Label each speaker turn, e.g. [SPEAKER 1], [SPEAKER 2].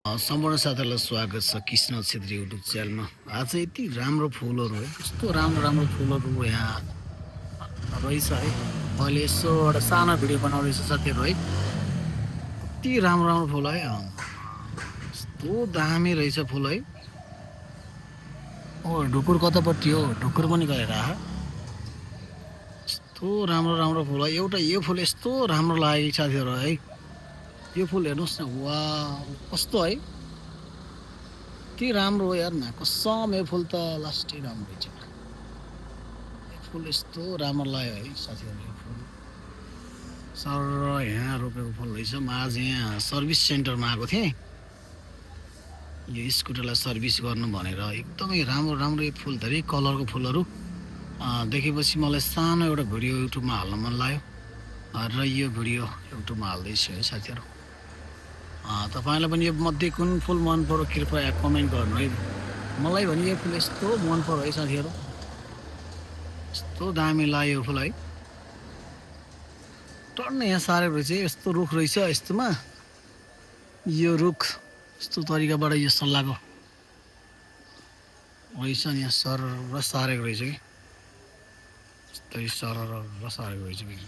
[SPEAKER 1] सम्पूर्ण साथीहरूलाई स्वागत छ कृष्ण छेत्री युट्युब च्यानलमा। आज यति राम्रो फुलहरू है, कस्तो राम्रो राम्रो फुलहरू यहाँ रहेछ है। मैले यसो एउटा सानो भिडियो बनाउँदैछ साथीहरू है। यति राम्रो राम्रो फुल है, यस्तो दामी रहेछ फुल है। ओ ढुकुर कतापट्टि हो, ढुकुर पनि गएर यस्तो राम्रो राम्रो फुल है। एउटा यो फुल यस्तो राम्रो लाग्यो साथीहरू है। यो फुल हेर्नुहोस् न, वा कस्तो है, यति राम्रो हो यार न कसम। यो फुल त लास्टै राम्रो रहेछ। यो फुल यस्तो राम्रो लाग्यो है साथीहरू। यो फुल सर यहाँ रोपेको फुल रहेछ। म आज यहाँ सर्भिस सेन्टरमा आएको थिएँ, यो स्कुटरलाई सर्भिस गर्नु भनेर। एकदमै राम्रो राम्रो यो फुल, धेरै कलरको फुलहरू देखेपछि मलाई सानो एउटा भिडियो युट्युबमा हाल्न मन लाग्यो र यो भिडियो युट्युबमा हाल्दैछु है साथीहरू। तपाईँलाई पनि यो मध्ये कुन फुल मन पर्यो कृपया कमेन्ट गर्नु है। मलाई भने यो फुल यस्तो मन पर्यो है साथीहरू, यस्तो दामी लाग्यो यो फुल है। टन्न यहाँ सारेको रहेछ, यस्तो रुख रहेछ, यस्तोमा यो रुख यस्तो तरिकाबाट यो सल्लाहको रहेछ नि, यहाँ सर र सारेको रहेछ कि यस्तै सर र सारेको रहेछ कि।